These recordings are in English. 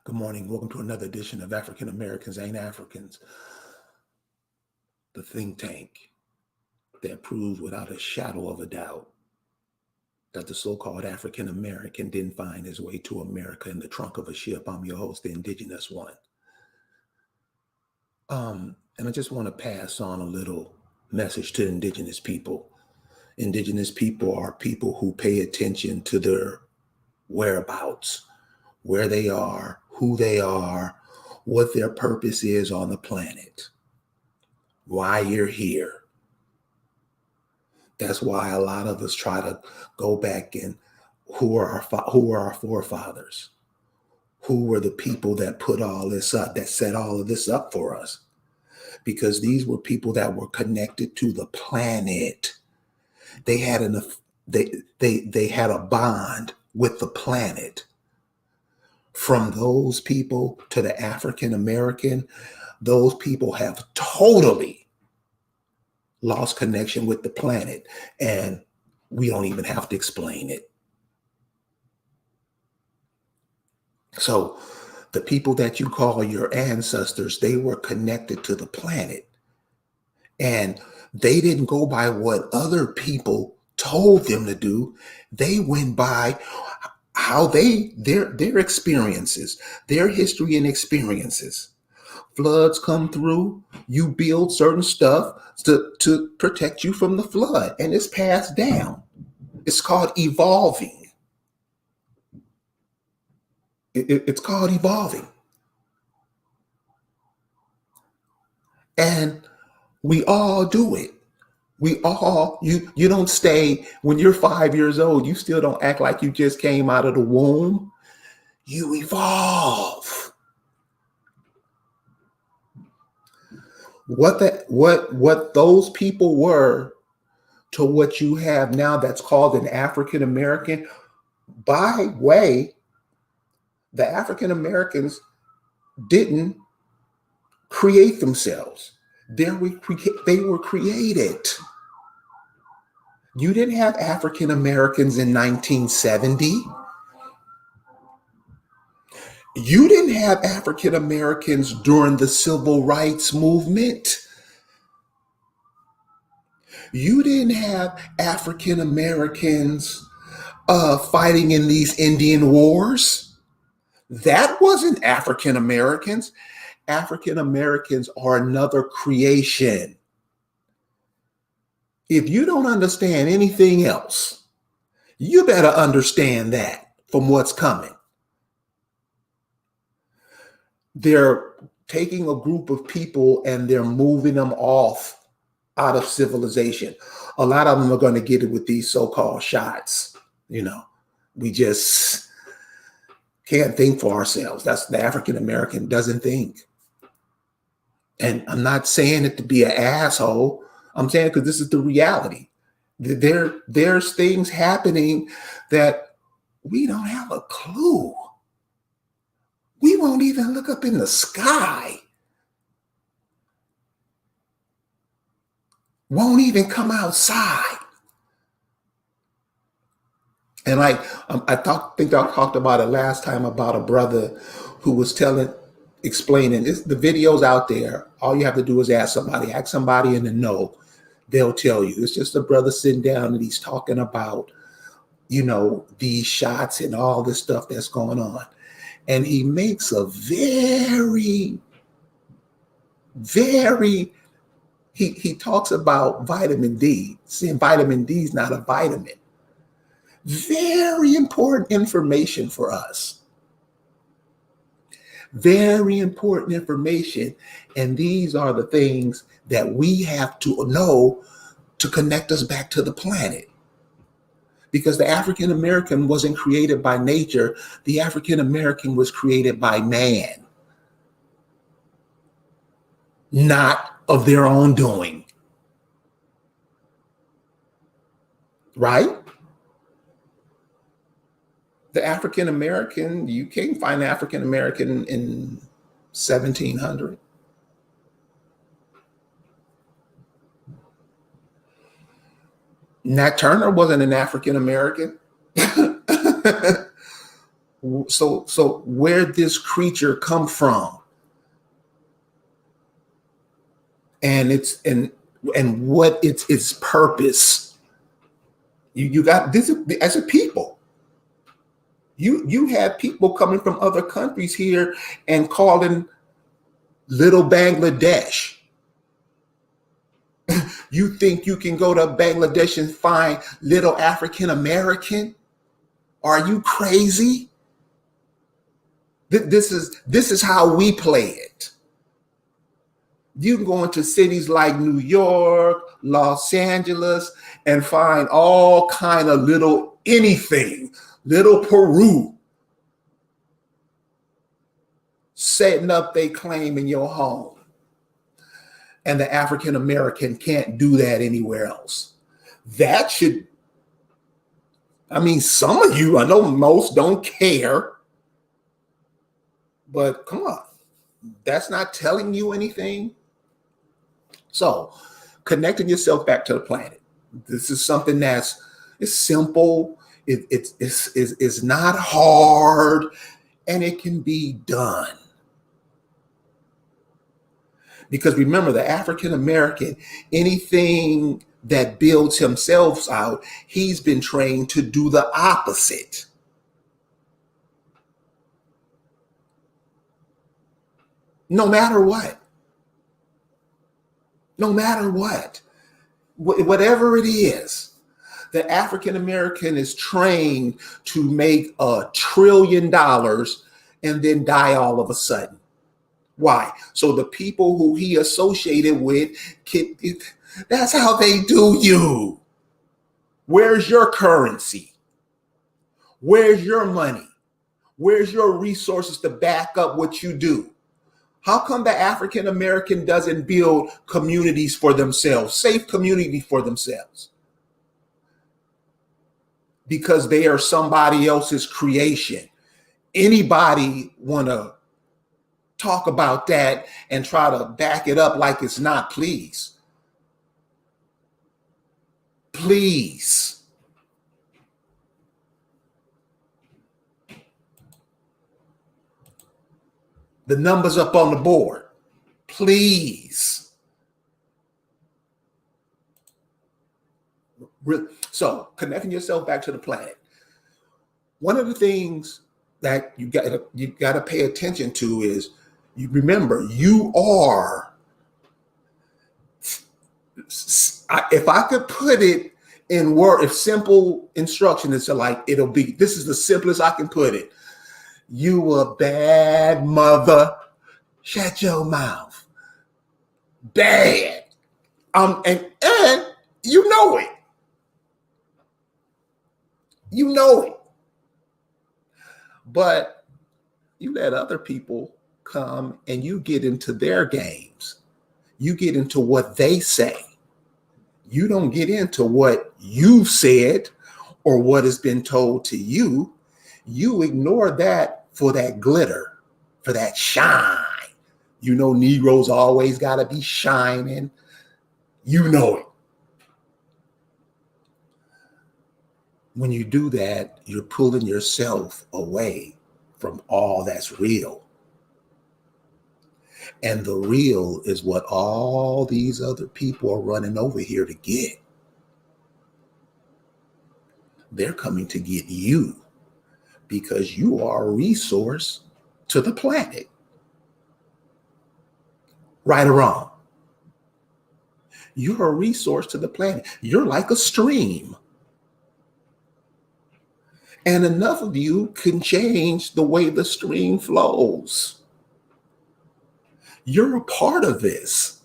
Good morning. Welcome to another edition of African Americans Ain't Africans, the think tank that proves without a shadow of a doubt that the so-called African American didn't find his way to America in the trunk of a ship. I'm your host, the Indigenous One. And I just want to pass on a little message to Indigenous people. Indigenous people are people who pay attention to their whereabouts, where they are, who they are, what their purpose is on the planet, why you're here. That's why a lot of us try to go back and who are our forefathers? Who were the people that put all this up, that set all of this up for us? Because these were people that were connected to the planet. They had they had a bond with the planet. From those people to the African American, those people have totally lost connection with the planet, and we don't even have to explain it. So the people that you call your ancestors, they were connected to the planet, and they didn't go by what other people told them to do. They went by how their experiences, their history and experiences. Floods come through, you build certain stuff to protect you from the flood, and it's passed down. It's called evolving. It's called evolving. And we all do it. You don't stay, when you're 5 years old, you still don't act like you just came out of the womb. You evolve. What those people were to what you have now that's called an African American, by way, the African Americans didn't create themselves. They were created. You didn't have African Americans in 1970. You didn't have African Americans during the Civil Rights Movement. You didn't have African Americans fighting in these Indian wars. That wasn't African Americans. African Americans are another creation. If you don't understand anything else, you better understand that from what's coming. They're taking a group of people and they're moving them off out of civilization. A lot of them are going to get it with these so-called shots. We just can't think for ourselves. That's the African American doesn't think. And I'm not saying it to be an asshole. I'm saying it because this is the reality. There's things happening that we don't have a clue. We won't even look up in the sky. Won't even come outside. And I think I talked about it last time about a brother who was explaining this. The video's out there. All you have to do is ask somebody in the know. They'll tell you. It's just a brother sitting down and he's talking about, these shots and all this stuff that's going on. And he makes a very, very, he talks about vitamin D. Saying vitamin D is not a vitamin. Very important information for us. Very important information. And these are the things that we have to know to connect us back to the planet. Because the African American wasn't created by nature. The African American was created by man. Not of their own doing. Right? The African American, you can't find African American in 1700. Nat Turner wasn't an African American. So where this creature come from, and what its purpose. You got this as a people. You have people coming from other countries here and calling little Bangladesh. You think you can go to Bangladesh and find little African American? Are you crazy? This is how we play it. You can go into cities like New York, Los Angeles, and find all kind of little anything, little Peru, setting up their claim in your home. And the African American can't do that anywhere else. That should, I mean, some of you, I know most don't care, but come on, that's not telling you anything. So connecting yourself back to the planet. This is something it's simple. It's not hard, and it can be done. Because remember, the African American, anything that builds himself out, he's been trained to do the opposite. No matter what. No matter what. Whatever it is, the African American is trained to make $1 trillion and then die all of a sudden. Why? So the people who he associated with, that's how they do you. Where's your currency? Where's your money? Where's your resources to back up what you do? How come the African American doesn't build communities for themselves, safe community for themselves? Because they are somebody else's creation. Anybody want to talk about that and try to back it up like it's not, please. Please. The numbers up on the board. Please. So connecting yourself back to the planet. One of the things that you got to pay attention to is, you remember, you are, if I could put it in word, if simple instruction is like, this is the simplest I can put it. You a bad mother. Shut your mouth. Bad. And you know it. You know it. But you let other people come and you get into their games. You get into what they say. You don't get into what you've said or what has been told to you. You ignore that for that glitter, for that shine. You know, Negroes always got to be shining. You know it. When you do that, you're pulling yourself away from all that's real. And the real is what all these other people are running over here to get. They're coming to get you because you are a resource to the planet. Right or wrong? You're a resource to the planet. You're like a stream. And enough of you can change the way the stream flows. You're a part of this.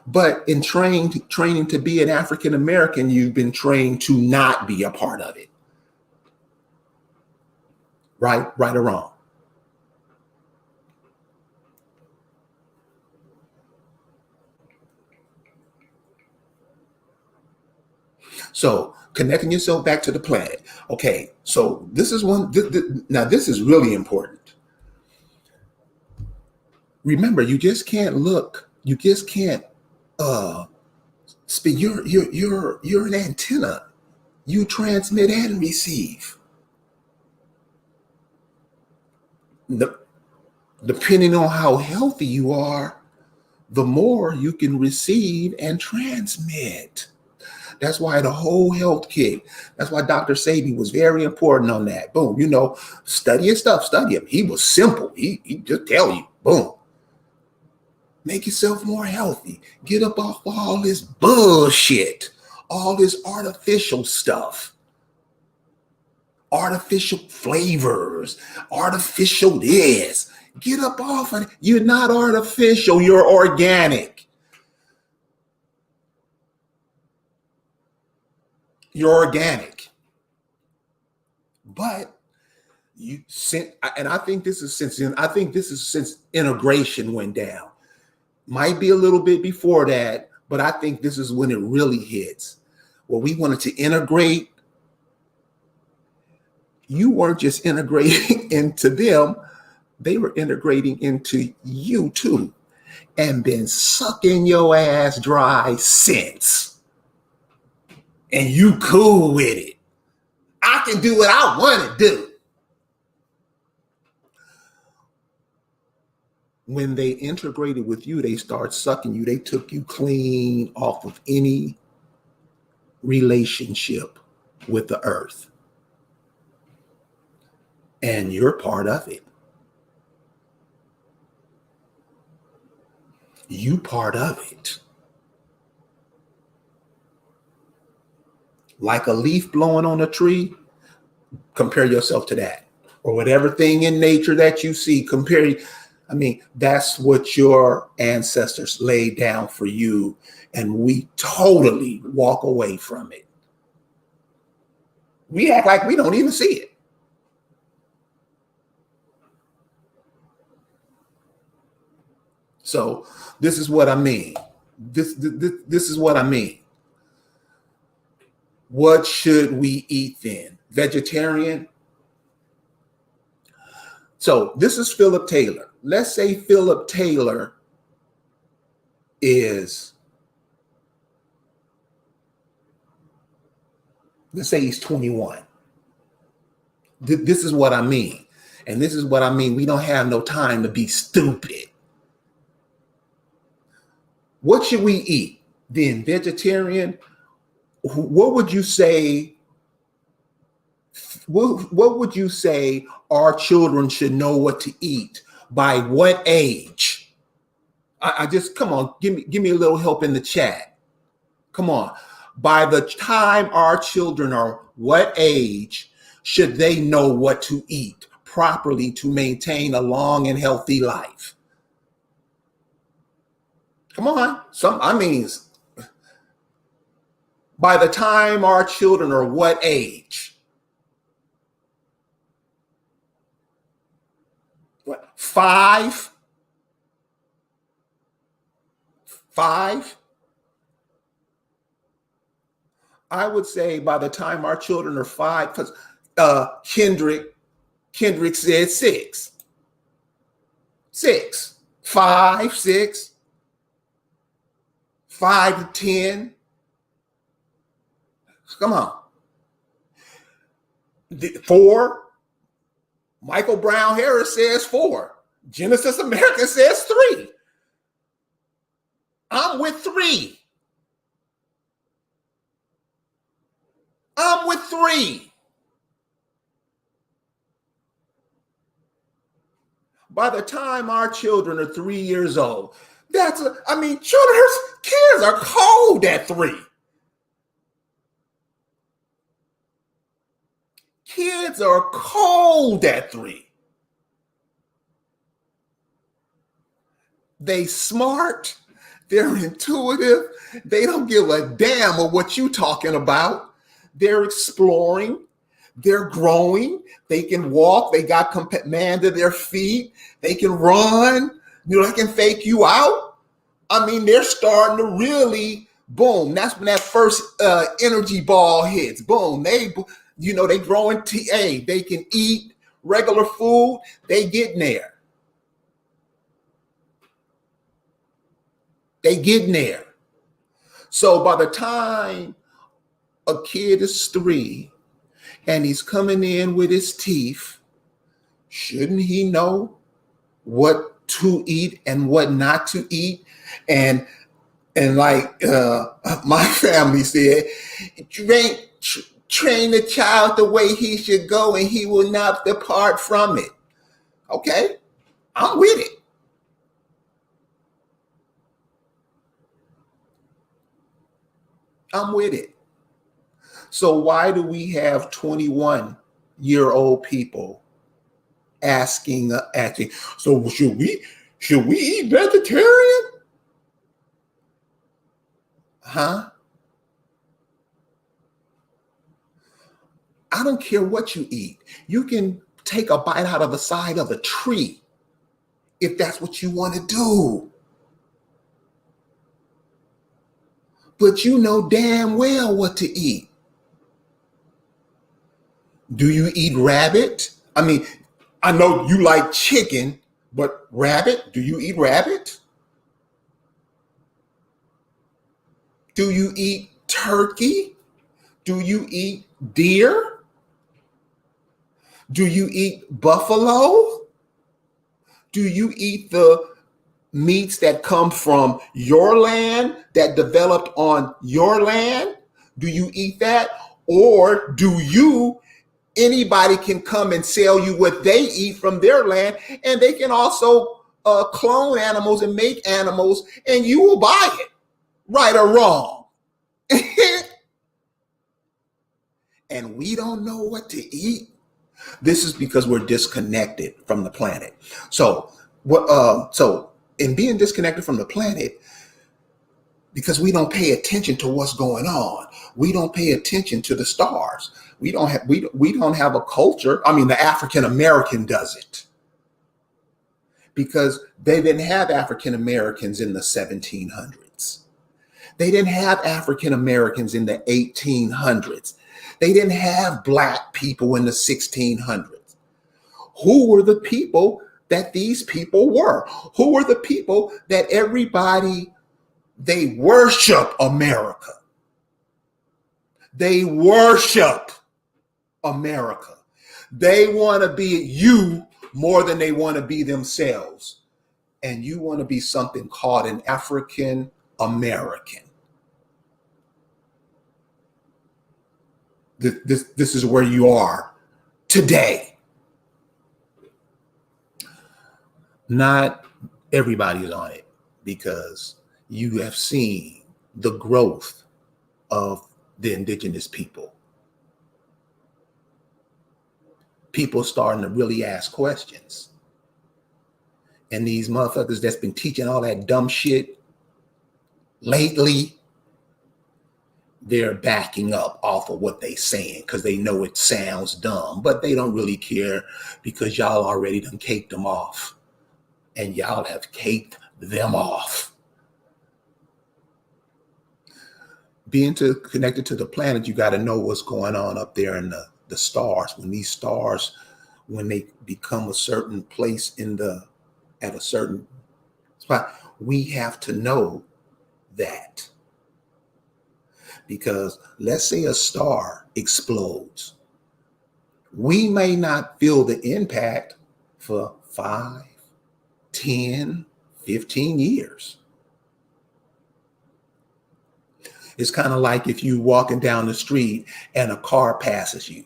But in training to be an African American, you've been trained to not be a part of it. Right or wrong? So connecting yourself back to the planet. Okay, so this is now this is really important. Remember, you just can't look. You just can't speak. You're an antenna. You transmit and receive. the, depending on how healthy you are, the more you can receive and transmit. That's why the whole health kit, that's why Dr. Sebi was very important on that. Boom, study his stuff, study him. He was simple. He just tell you, boom, make yourself more healthy. Get up off all this bullshit, all this artificial stuff, artificial flavors, artificial this. Get up off of it. You're not artificial, you're organic. You're organic. But I think this is since integration went down. Might be a little bit before that, but I think this is when it really hits. Well, we wanted to integrate. You weren't just integrating into them, they were integrating into you too, and been sucking your ass dry since. And you cool with it. I can do what I want to do. When they integrated with you, they start sucking you. They took you clean off of any relationship with the earth. And you're part of it. You part of it. Like a leaf blowing on a tree, compare yourself to that. Or whatever thing in nature that you see, that's what your ancestors laid down for you, and we totally walk away from it. We act like we don't even see it. So this is what I mean. This is what I mean. What should we eat then? Vegetarian? So this is Philip Taylor. Let's say Philip Taylor let's say he's 21. This is what I mean. And this is what I mean. We don't have no time to be stupid. What should we eat then? Vegetarian? What would you say? What would you say our children should know what to eat? By what age? I just, come on, give me a little help in the chat. Come on. By the time our children are what age should they know what to eat properly to maintain a long and healthy life? Come on. By the time our children are what age? What, 5? 5? I would say by the time our children are 5, because Kendrick said 6. 6. 5, 6. 5 to 10. Come on. 4. Michael Brown Harris says 4. Genesis America says 3. I'm with 3. I'm with 3. By the time our children are 3 years old, kids are cold at 3. Kids are cold at 3. They smart. They're intuitive. They don't give a damn of what you talking about. They're exploring. They're growing. They can walk. They got command of their feet. They can run. They can fake you out. They're starting to really, boom. That's when that first energy ball hits. Boom. They growing TA. They can eat regular food. They getting there. So by the time a kid is 3 and he's coming in with his teeth, Shouldn't he know what to eat and what not to eat? And like my family said, train the child the way he should go, and he will not depart from it. Okay, I'm with it. I'm with it. So why do we have 21-year-old people asking? So should we eat vegetarian? Huh? I don't care what you eat. You can take a bite out of the side of a tree if that's what you want to do. But you know damn well what to eat. Do you eat rabbit? I mean, I know you like chicken, but rabbit? Do you eat rabbit? Do you eat turkey? Do you eat deer? Do you eat buffalo? Do you eat the meats that come from your land, that developed on your land? Do you eat that? Or do you, anybody can come and sell you what they eat from their land, and they can also clone animals and make animals, and you will buy it, right or wrong. And we don't know what to eat. This is because we're disconnected from the planet. So in being disconnected from the planet, because we don't pay attention to what's going on, we don't pay attention to the stars. We don't have a culture. I mean, the African American does it, because they didn't have African Americans in the 1700s. They didn't have African Americans in the 1800s. They didn't have Black people in the 1600s. Who were the people that these people were? Who were the people that everybody, they worship America? They worship America. They want to be you more than they want to be themselves. And you want to be something called an African American. This is where you are today. Not everybody is on it, because you have seen the growth of the indigenous people. People starting to really ask questions. And these motherfuckers that's been teaching all that dumb shit lately, they're backing up off of what they saying because they know it sounds dumb, but they don't really care, because y'all already done caked them off. And y'all have caked them off. Being connected to the planet, you got to know what's going on up there in the stars. When these stars, when they become a certain place at a certain spot, we have to know that. Because let's say a star explodes. We may not feel the impact for 5, 10, 15 years. It's kind of like if you walking down the street and a car passes you.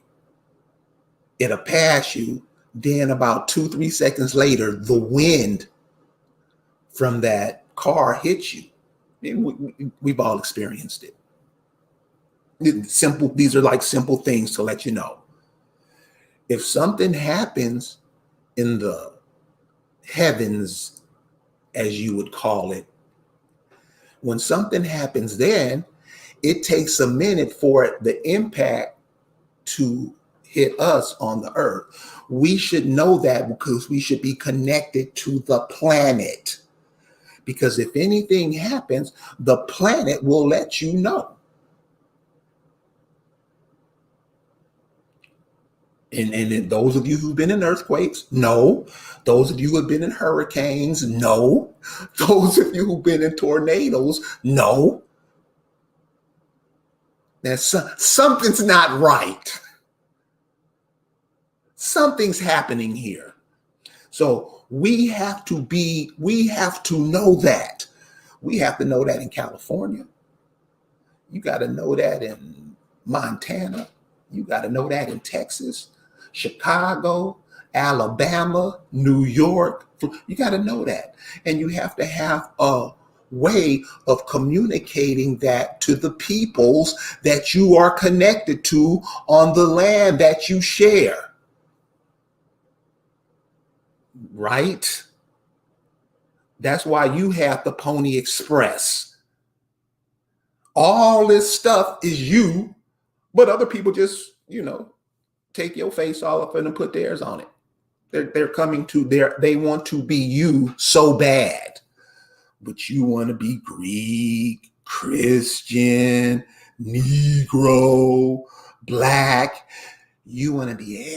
It'll pass you, then about 2-3 seconds later, the wind from that car hits you. We've all experienced it. These are like simple things to let you know. If something happens in the heavens, as you would call it, when something happens, then it takes a minute for the impact to hit us on the earth. We should know that, because we should be connected to the planet. Because if anything happens, the planet will let you know. And those of you who've been in earthquakes, no. Those of you who have been in hurricanes, no. Those of you who've been in tornadoes, no. Something's not right. Something's happening here. So we have to know that. We have to know that in California. You got to know that in Montana. You got to know that in Texas, Chicago, Alabama, New York. You got to know that. And you have to have a way of communicating that to the peoples that you are connected to on the land that you share. Right? That's why you have the Pony Express. All this stuff is you, but other people just, take your face off and put theirs on it. They're coming to they want to be you so bad. But you want to be Greek, Christian, Negro, Black. You want to be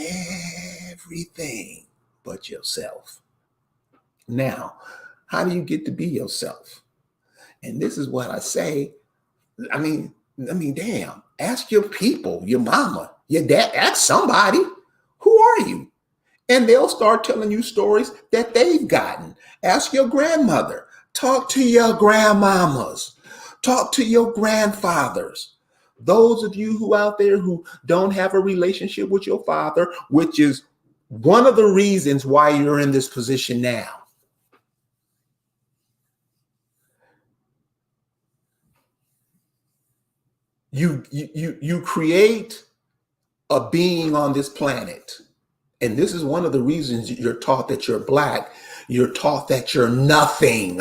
everything but yourself. Now, how do you get to be yourself? And this is what I say. I mean, damn, ask your people, your mama, your dad, ask somebody, who are you? And they'll start telling you stories that they've gotten. Ask your grandmother, talk to your grandmamas, talk to your grandfathers. Those of you who out there who don't have a relationship with your father, which is one of the reasons why you're in this position now. You create a being on this planet. And this is one of the reasons you're taught that you're Black. You're taught that you're nothing.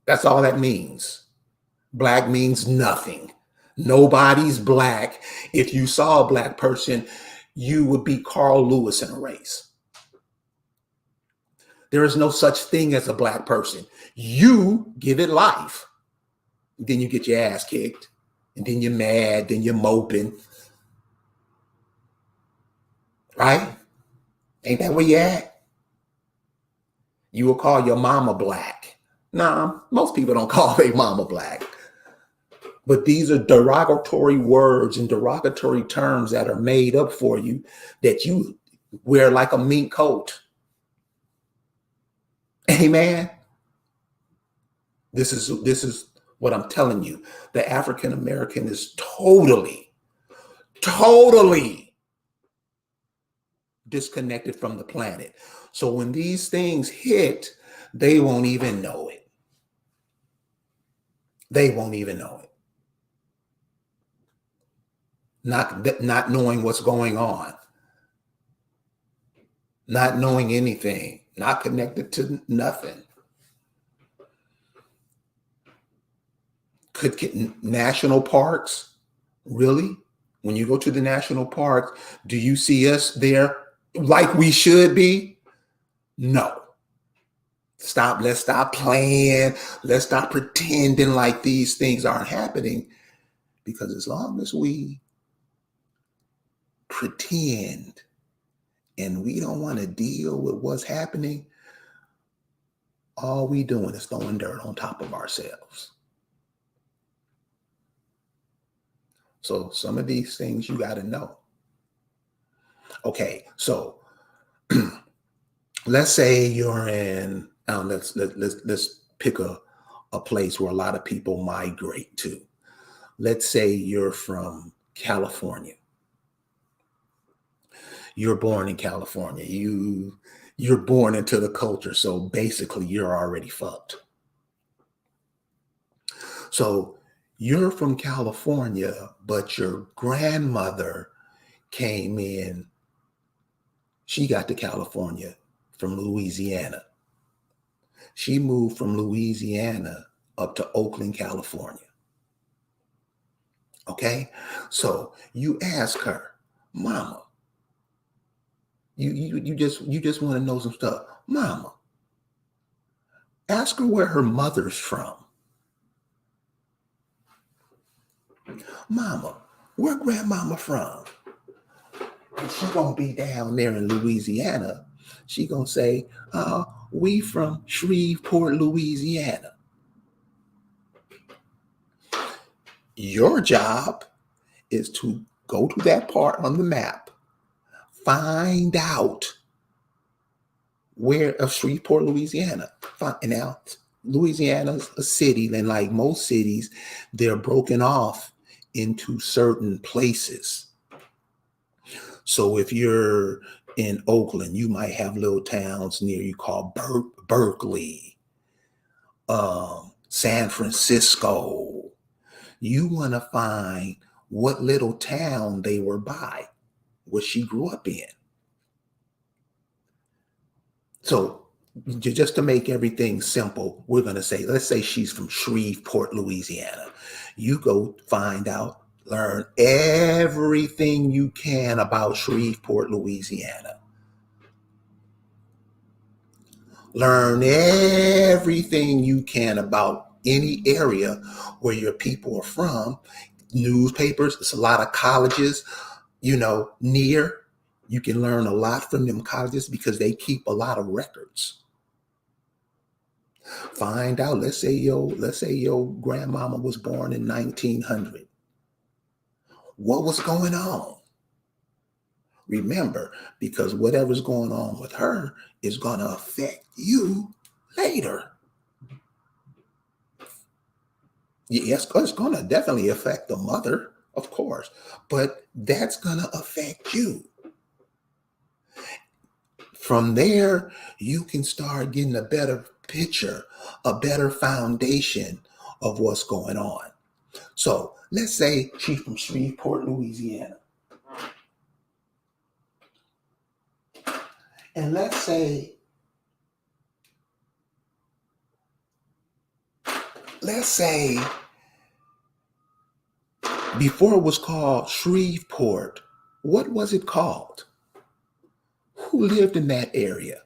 That's all that means. Black means nothing. Nobody's Black. If you saw a Black person, you would be Carl Lewis in a race. There is no such thing as a Black person. You give it life. Then you get your ass kicked. And then you're mad. Then you're moping. Right? Ain't that where you at? You will call your mama Black. Nah, most people don't call their mama Black. But these are derogatory words and derogatory terms that are made up for you that you wear like a mink coat. Amen. This is what I'm telling you. The African American is totally disconnected from the planet. So when these things hit, they won't even know it. They won't even know it. Not knowing what's going on. Not knowing anything. Not connected to nothing. Could get national parks. Really? When you go to the national park, do you see us there like we should be? No. Let's stop playing. Let's stop pretending like these things aren't happening. Because as long as we pretend and we don't want to deal with what's happening, all we doing is throwing dirt on top of ourselves. So some of these things you got to know. Okay, so let's say you're in, let's pick a place where a lot of people migrate to. Let's say you're from California. You're born in California. You're born into the culture. So basically you're already fucked. So you're from California, but your grandmother came in. She got to California from Louisiana. She moved from Louisiana up to Oakland, California. Okay? So you ask her, Mama, you just want to know some stuff. Mama, ask her where her mother's from. Mama, where grandmama from? And she's going to be down there in Louisiana. She's going to say, we from Shreveport, Louisiana. Your job is to go to that part on the map, Find out where of Shreveport, Louisiana. Find out Louisiana's a city, and like most cities, they're broken off into certain places. So if you're in Oakland, you might have little towns near you called Berkeley, San Francisco. You want to find what little town they were by, what she grew up in. So just to make everything simple, we're going to say, let's say she's from Shreveport, Louisiana. You go find out, learn everything you can about Shreveport, Louisiana. Learn everything you can about any area where your people are from. Newspapers, it's a lot of colleges, near. You can learn a lot from them colleges because they keep a lot of records. Find out, let's say your grandmama was born in 1900. What was going on? Remember, because whatever's going on with her is going to affect you later. Yes, it's going to definitely affect the mother, of course, but that's going to affect you. From there, you can start getting a better picture, a better foundation of what's going on. So let's say she's from Shreveport, Louisiana. And let's say before it was called Shreveport, what was it called? Who lived in that area?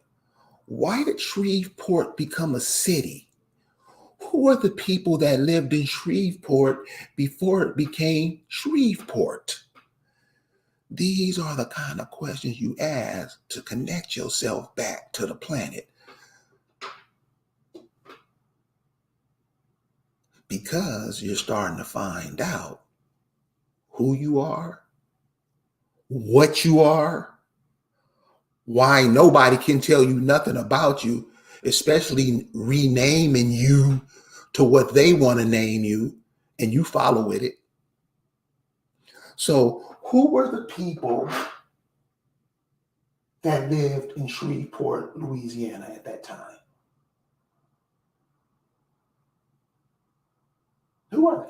Why did Shreveport become a city? Who are the people that lived in Shreveport before it became Shreveport? These are the kind of questions you ask to connect yourself back to the planet. Because you're starting to find out who you are, what you are, why nobody can tell you nothing about you, especially renaming you to what they want to name you, and you follow with it. So, who were the people that lived in Shreveport, Louisiana at that time? Who are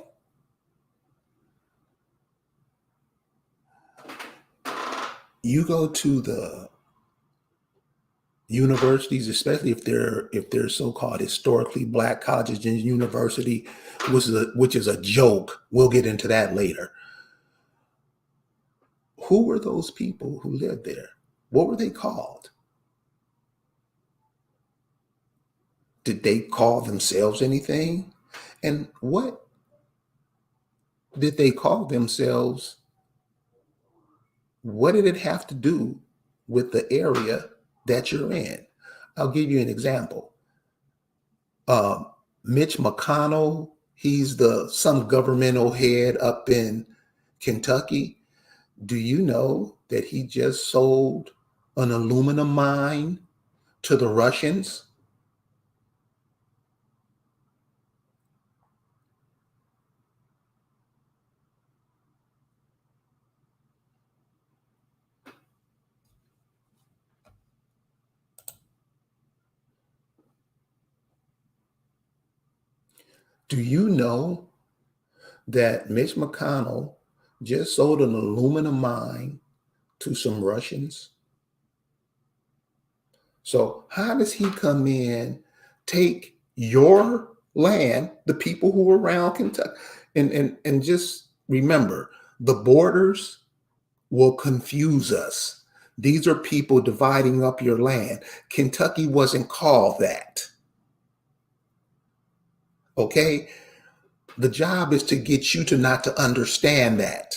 they? You go to the universities, especially if they're so-called historically black colleges and university, which is a joke. We'll get into that later. Who were those people who lived there? What were they called? Did they call themselves anything? And what did they call themselves? What did it have to do with the area that you're in? I'll give you an example. Mitch McConnell, he's some governmental head up in Kentucky. Do you know that he just sold an aluminum mine to the Russians? Do you know that Mitch McConnell just sold an aluminum mine to some Russians? So how does he come in, take your land, the people who are around Kentucky, and just remember, the borders will confuse us. These are people dividing up your land. Kentucky wasn't called that. Okay? The job is to get you to not to understand that.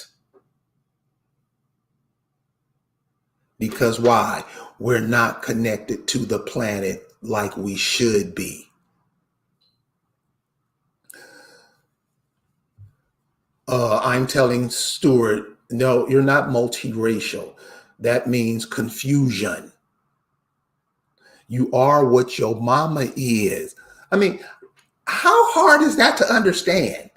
Because why? We're not connected to the planet like we should be. I'm telling Stuart, no, you're not multiracial. That means confusion. You are what your mama is. I mean, how hard is that to understand?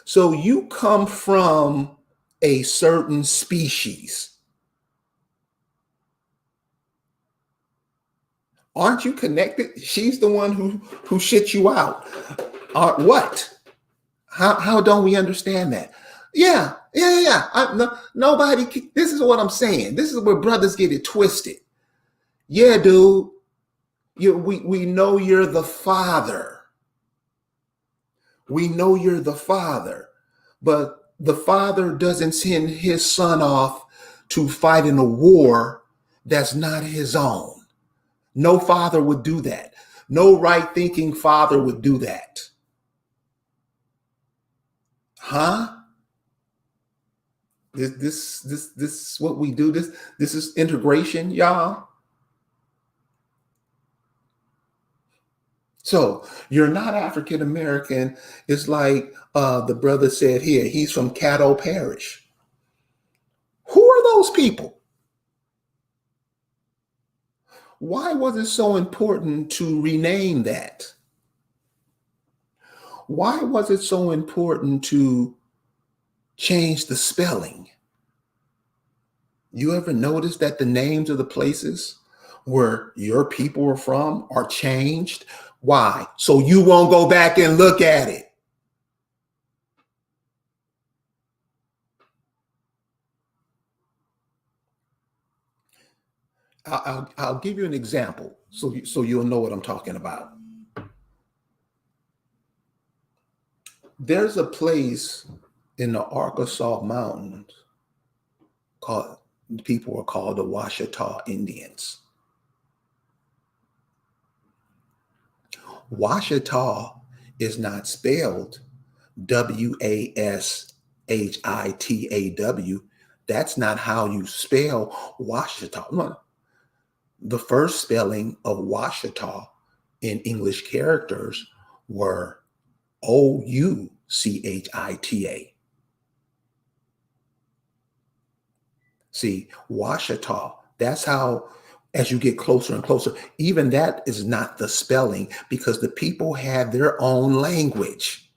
So you come from a certain species. Aren't you connected? She's the one who shit you out. What? How don't we understand that? Yeah. Nobody. This is what I'm saying. This is where brothers get it twisted. Yeah, dude. We know you're the father. We know you're the father, but the father doesn't send his son off to fight in a war that's not his own. No father would do that. No right thinking father would do that. Huh? This is what we do. This is integration, y'all. So you're not African American. It's like the brother said here. He's from Caddo Parish. Who are those people? Why was it so important to rename that? Why was it so important to change the spelling? You ever notice that the names of the places where your people are from are changed? Why? So you won't go back and look at it. I'll give you an example so you'll know what I'm talking about. There's a place in the Arkansas Mountains called, people are called the Washita Indians. Washita is not spelled Washitaw. That's not how you spell Washita. The first spelling of Washita in English characters were Ouchita. See, Washita, that's how, as you get closer and closer, even that is not the spelling because the people had their own language.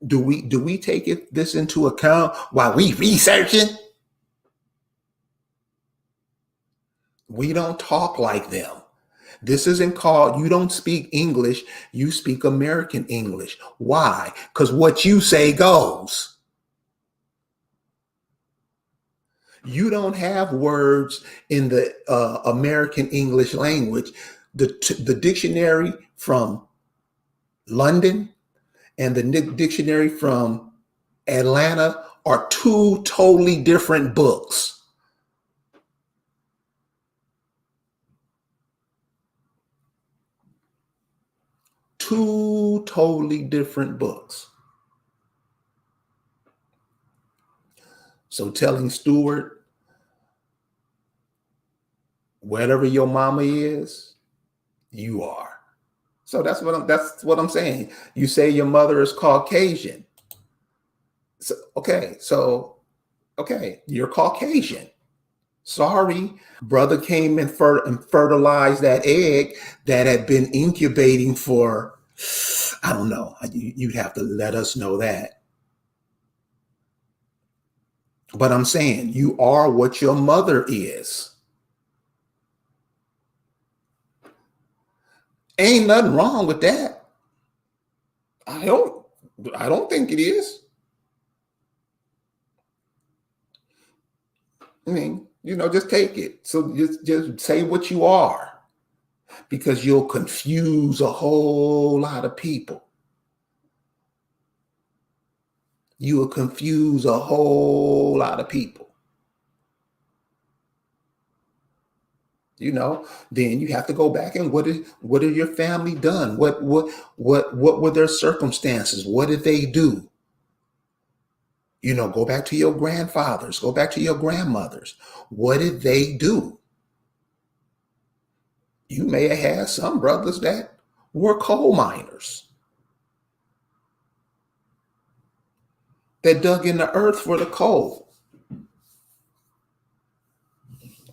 Do we take this into account while we researching? We don't talk like them. This isn't called, you don't speak English, you speak American English. Why? Because what you say goes. You don't have words in the American English language. The dictionary from London and the dictionary from Atlanta are two totally different books. Two totally different books. So telling Stuart, whatever your mama is, you are. So that's what I'm saying. You say your mother is Caucasian. So you're Caucasian. Sorry, brother came and fertilized that egg that had been incubating for, I don't know. You'd have to let us know that. But I'm saying you are what your mother is. Ain't nothing wrong with that. I don't think it is. I mean, just take it. So just say what you are, because you'll confuse a whole lot of people. You will confuse a whole lot of people. Then you have to go back and what have your family done? What were their circumstances? What did they do? Go back to your grandfathers, go back to your grandmothers. What did they do? You may have had some brothers that were coal miners that dug in the earth for the coal.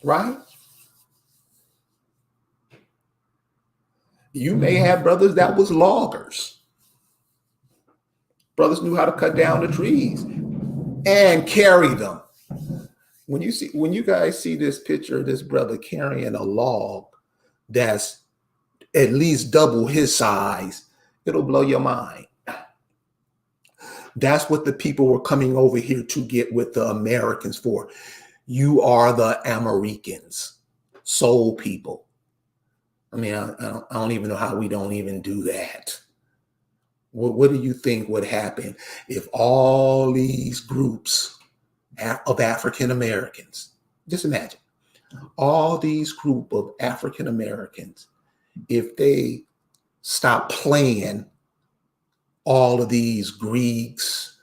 right? You may have brothers that was loggers. Brothers knew how to cut down the trees and carry them. When you guys see this picture of this brother carrying a log that's at least double his size, it'll blow your mind. That's what the people were coming over here to get with the Americans for. You are the Americans, soul people. I mean, I don't even know how we don't even do that. What do you think would happen if all these groups of African Americans, just imagine, all these group of African Americans, if they stop playing all of these Greeks,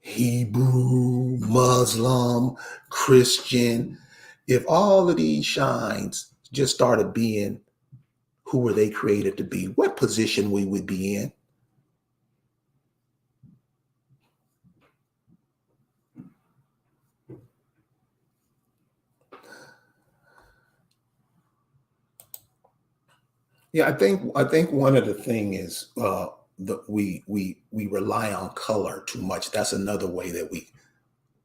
Hebrew, Muslim, Christian, if all of these shines just started being who were they created to be, what position we would be in? Yeah, I think one of the thing is we rely on color too much. That's another way that we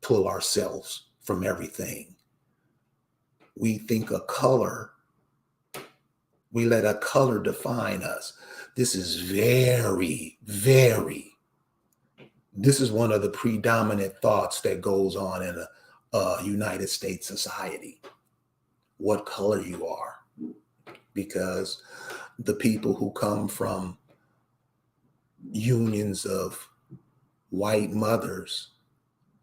pull ourselves from everything. We think a color, we let a color define us. This is this is one of the predominant thoughts that goes on in a United States society. What color you are. Because the people who come from unions of white mothers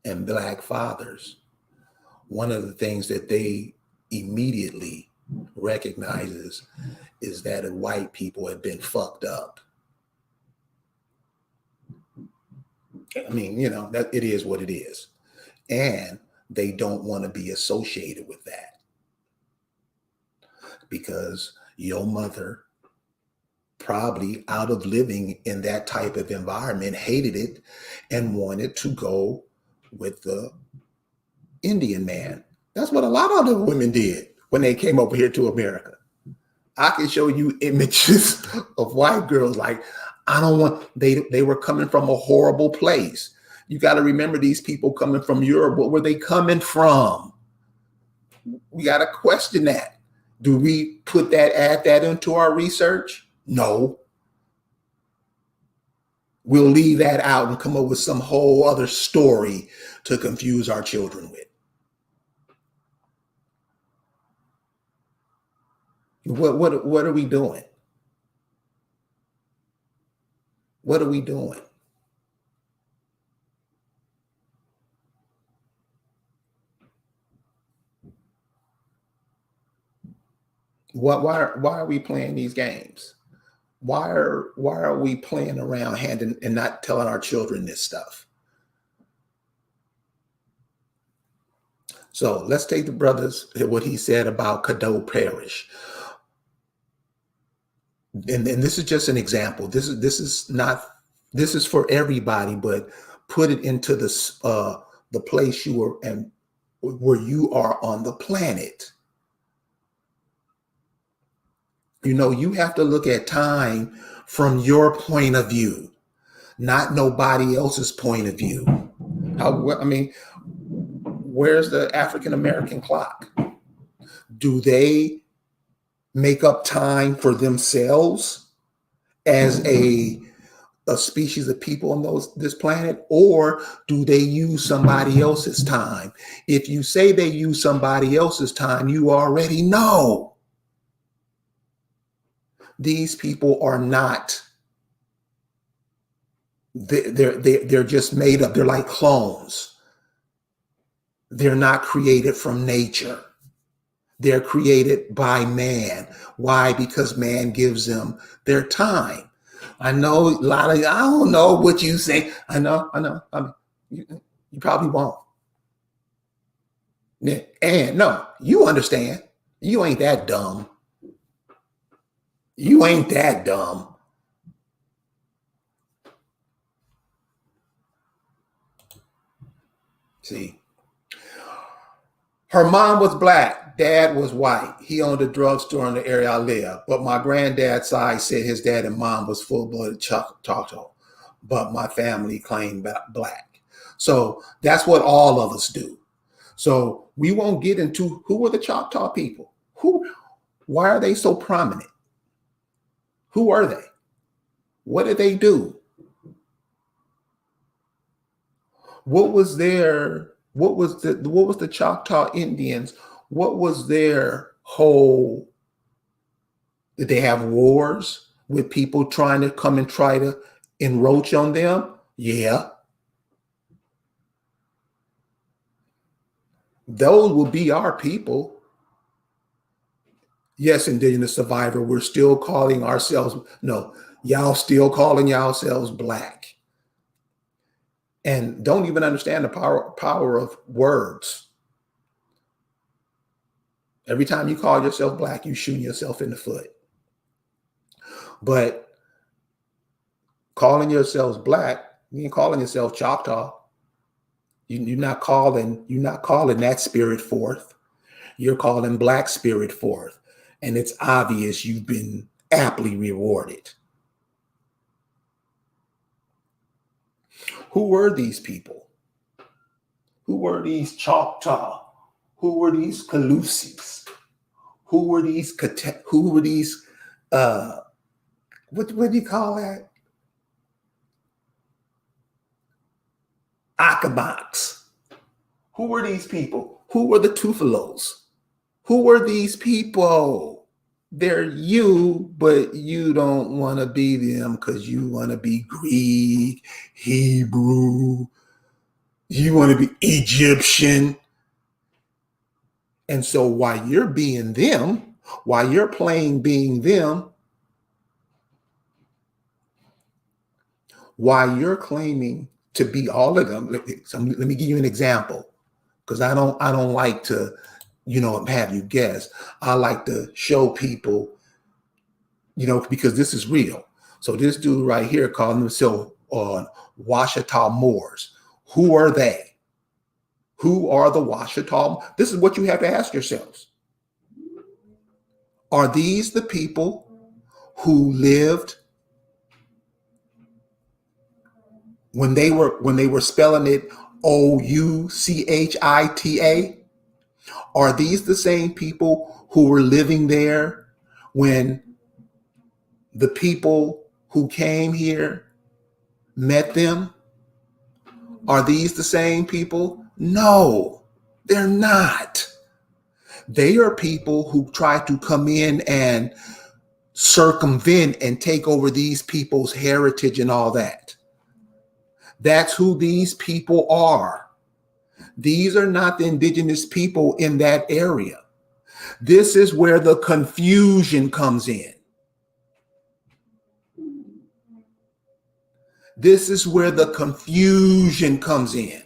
and black fathers, one of the things that they immediately recognizes is that white people have been fucked up. I mean, you know, that it is what it is. And they don't want to be associated with that because your mother, probably out of living in that type of environment, hated it and wanted to go with the Indian man. That's what a lot of the women did when they came over here to America. I can show you images of white girls like, I don't want, they were coming from a horrible place. You got to remember these people coming from Europe. What were they coming from? We got to question that. Do we add that into our research? No. We'll leave that out and come up with some whole other story to confuse our children with. What are we doing? What are we doing? Why are we playing these games? Why are we playing around and not telling our children this stuff? So let's take the brothers, what he said about Caddo Parish. And this is just an example. This is for everybody, but put it into the place you are and where you are on the planet. You know, you have to look at time from your point of view, not nobody else's point of view. I mean, where's the African American clock? Do they make up time for themselves as a species of people on this planet, or do they use somebody else's time? If you say they use somebody else's time, you already know these people are not. They're just made up. They're like clones. They're not created from nature. They're created by man. Why? Because man gives them their time. I know a lot of, I don't know what you say. I know. I mean, you probably won't. And no, you understand. You ain't that dumb. You ain't that dumb. See, her mom was black. Dad was white. He owned a drugstore in the area I live. But my granddad's side said his dad and mom was full-blooded Choctaw. But my family claimed black. So that's what all of us do. So we won't get into who were the Choctaw people. Why are they so prominent? Who are they? What did they do? What was the Choctaw Indians? What was their whole, did they have wars with people trying to come and try to encroach on them? Yeah. Those will be our people. Yes, indigenous survivor, we're still calling ourselves, no, y'all still calling yourselves black. And don't even understand the power of words. Every time you call yourself black, you're shooting yourself in the foot. But calling yourselves black, you ain't calling yourself Choctaw. You're not calling that spirit forth. You're calling black spirit forth. And it's obvious you've been aptly rewarded. Who were these people? Who were these Choctaw? Who were these Calusis? Who were these what do you call that? Akamoks. Who were these people? Who were the Tufalos? Who were these people? They're you, but you don't want to be them because you want to be Greek, Hebrew, you want to be Egyptian. And so while you're being them, while you're playing being them, while you're claiming to be all of them, let me give you an example, because I don't like to, have you guess. I like to show people, because this is real. So this dude right here calling himself Washita Moors. Who are they? Who are the Washita? This is what you have to ask yourselves. Are these the people who lived when they were spelling it Ouchita? Are these the same people who were living there when the people who came here met them? Are these the same people? No, they're not. They are people who try to come in and circumvent and take over these people's heritage and all that. That's who these people are. These are not the indigenous people in that area. This is where the confusion comes in. This is where the confusion comes in.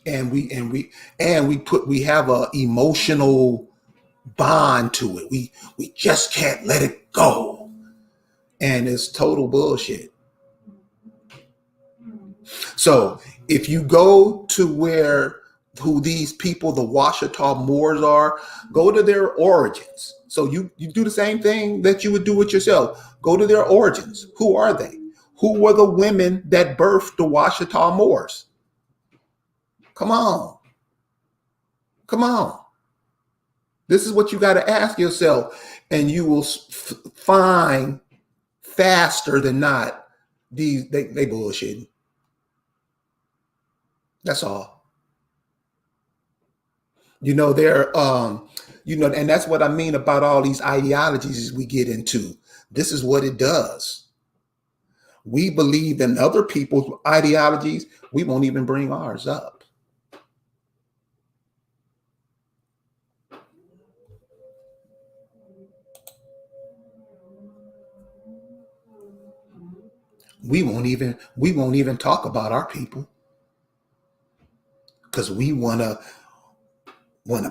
And we have a emotional bond to it. We just can't let it go. And it's total bullshit. So if you go to who these people, the Washita Moors are, go to their origins. So you do the same thing that you would do with yourself. Go to their origins. Who are they? Who were the women that birthed the Washita Moors? Come on. This is what you got to ask yourself, and you will find faster than not they bullshitting. That's all. They're and that's what I mean about all these ideologies we get into. This is what it does. We believe in other people's ideologies. We won't even bring ours up. We won't even talk about our people because we want to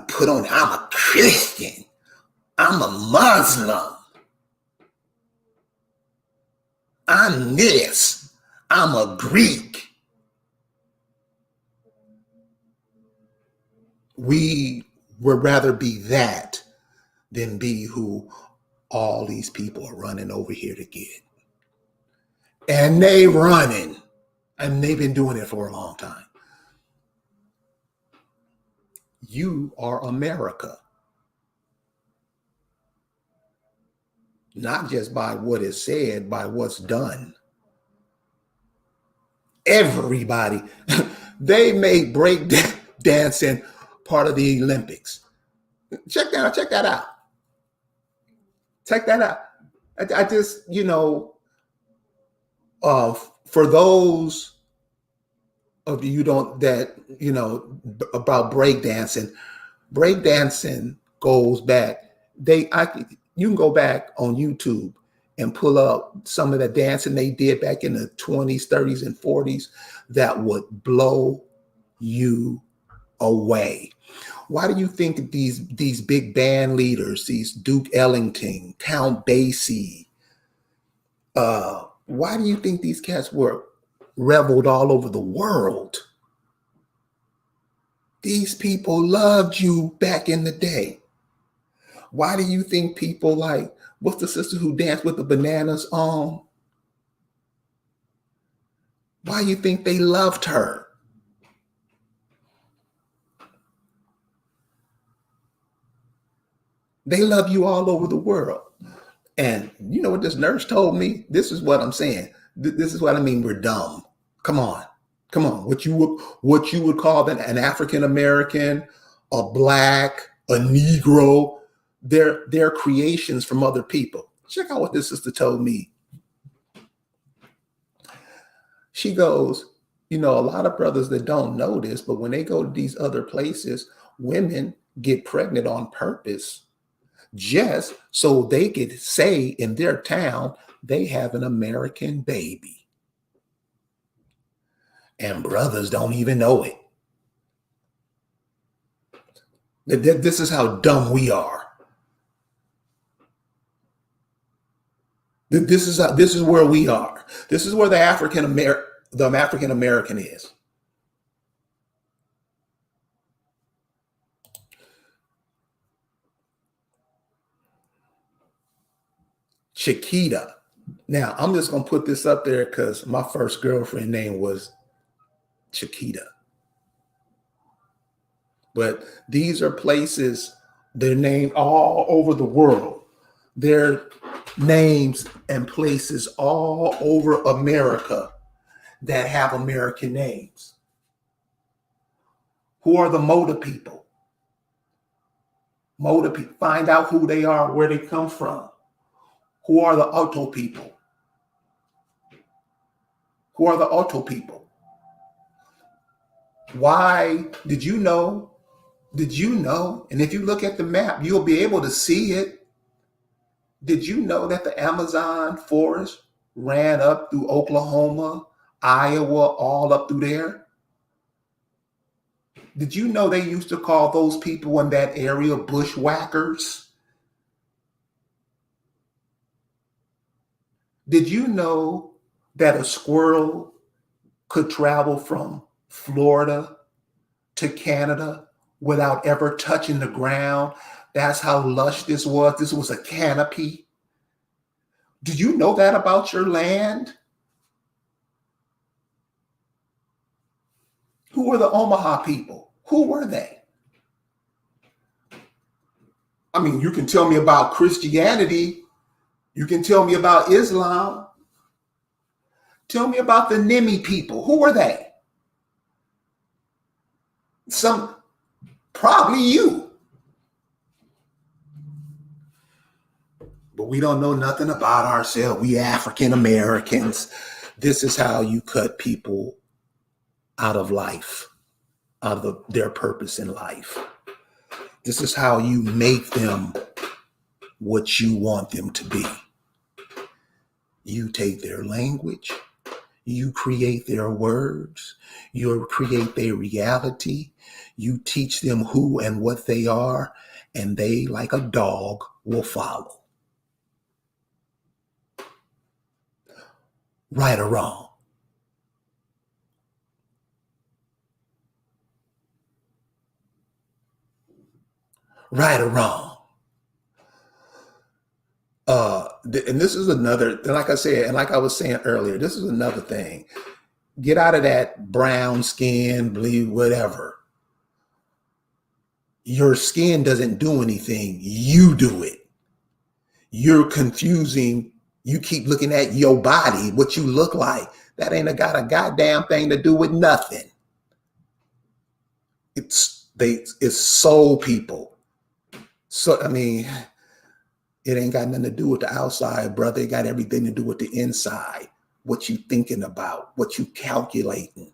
put on, I'm a Christian, I'm a Muslim, I'm this, I'm a Greek. We would rather be that than be who all these people are running over here to get. And they running. And they've been doing it for a long time. You are America. Not just by what is said, by what's done. Everybody, they made break dancing part of the Olympics. Check that out. Check that out. Check that out. I just, for those of you don't that about breakdancing, breakdancing goes back. You can go back on YouTube and pull up some of the dancing they did back in the 20s, 30s, and 40s that would blow you away. Why do you think these big band leaders, these Duke Ellington, Count Basie, why do you think these cats were reveled all over the world? These people loved you back in the day. Why do you think people like, what's the sister who danced with the bananas on? Why do you think they loved her? They love you all over the world. And you know what this nurse told me? This is what I'm saying. This is what I mean. We're dumb. Come on. What you would call an African American, a black, a Negro, they're creations from other people. Check out what this sister told me. She goes, a lot of brothers that don't know this, but when they go to these other places, women get pregnant on purpose just so they could say in their town they have an American baby. And brothers don't even know it. This is how dumb we are. This is where we are. This is where the African American is. Chiquita. Now, I'm just going to put this up there because my first girlfriend name was Chiquita. But these are places, they're named all over the world. They're names and places all over America that have American names. Who are the Moda people? Moda people. Find out who they are, where they come from. Who are the Otto people? Who are the Otto people? Why did you know? Did you know? And if you look at the map, you'll be able to see it. Did you know that the Amazon forest ran up through Oklahoma, Iowa, all up through there? Did you know they used to call those people in that area bushwhackers? Did you know that a squirrel could travel from Florida to Canada without ever touching the ground? That's how lush this was. This was a canopy. Do you know that about your land? Who were the Omaha people? Who were they? I mean, you can tell me about Christianity. You can tell me about Islam. Tell me about the Nimi people. Who were they? Probably you. But we don't know nothing about ourselves. We African Americans. This is how you cut people out of life, out of their purpose in life. This is how you make them what you want them to be. You take their language, you create their words, you create their reality, you teach them who and what they are, and they, like a dog, will follow. Right or wrong? right or wrong. And this is another, like I said, and like I was saying earlier, this is another thing. Get out of that brown skin, blue, whatever. Your skin doesn't do anything. You do it. You're confusing. You keep looking at your body, what you look like. That ain't got a goddamn thing to do with nothing. It's soul people. So I mean, it ain't got nothing to do with the outside, brother. It got everything to do with the inside. What you thinking about, what you calculating.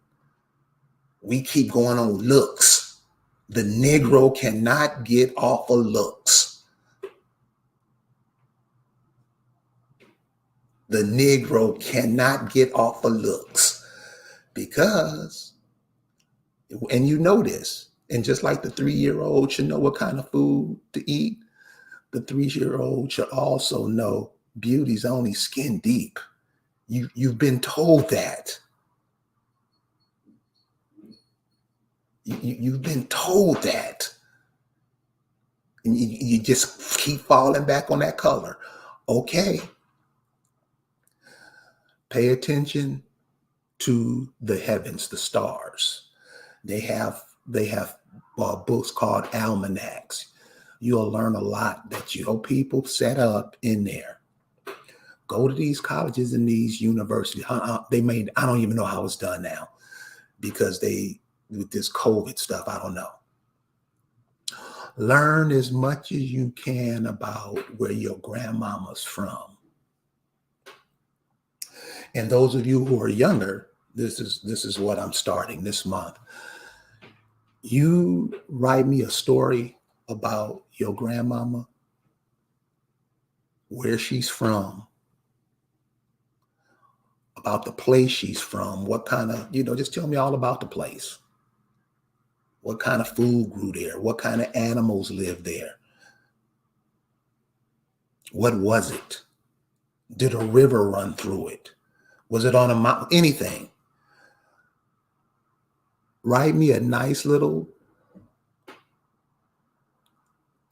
We keep going on looks. The Negro cannot get off of looks. The Negro cannot get off of looks because, and you know this, and just like the 3-year-old should know what kind of food to eat, the 3-year-old should also know beauty's only skin deep. You've been told that. You've been told that. And you just keep falling back on that color. Okay. Pay attention to the heavens, the stars. They have books called almanacs. You'll learn a lot that your people set up in there. Go to these colleges and these universities. I don't even know how it's done now because with this COVID stuff, I don't know. Learn as much as you can about where your grandmama's from. And those of you who are younger, this is what I'm starting this month. You write me a story about your grandmama, where she's from, about the place she's from, what kind of, just tell me all about the place. What kind of food grew there? What kind of animals lived there? What was it? Did a river run through it? Was it on a mountain? Anything. Write me a nice little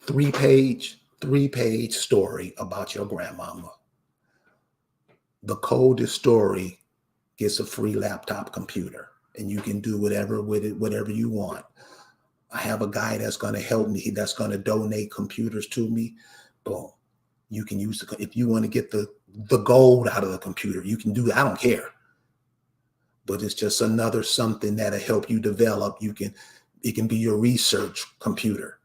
three-page story about your grandmama. The coldest story gets a free laptop computer, and you can do whatever with it, whatever you want. I have a guy that's going to help me. That's going to donate computers to me. Boom. You can use if you want to get the gold out of the computer, you can do that. I don't care. But it's just another something that'll help you develop. It can be your research computer.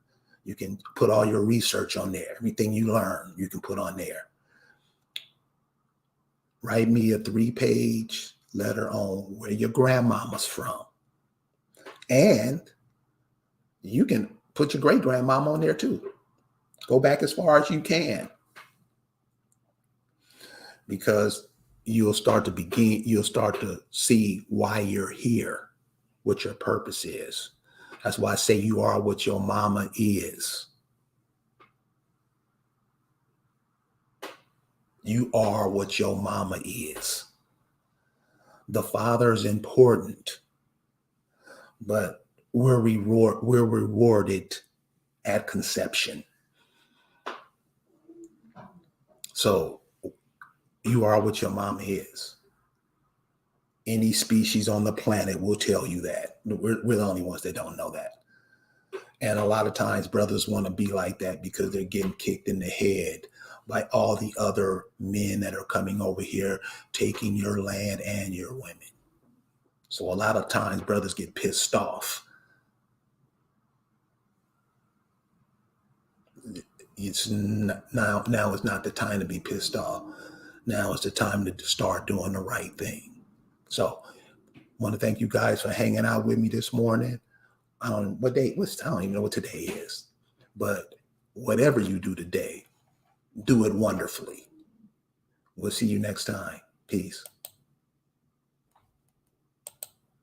You can put all your research on there. Everything you learn, you can put on there. Write me a 3-page letter on where your grandmama's from. And you can put your great grandmama on there too. Go back as far as you can. Because you'll start to see why you're here, what your purpose is. That's why I say you are what your mama is. You are what your mama is. The father is important, but we're rewarded at conception. So you are what your mama is. Any species on the planet will tell you that. We're the only ones that don't know that. And a lot of times brothers want to be like that because they're getting kicked in the head by all the other men that are coming over here, taking your land and your women. So a lot of times brothers get pissed off. Now is not the time to be pissed off. Now is the time to start doing the right thing. So I want to thank you guys for hanging out with me this morning. I don't even know what today is. But whatever you do today, do it wonderfully. We'll see you next time. Peace.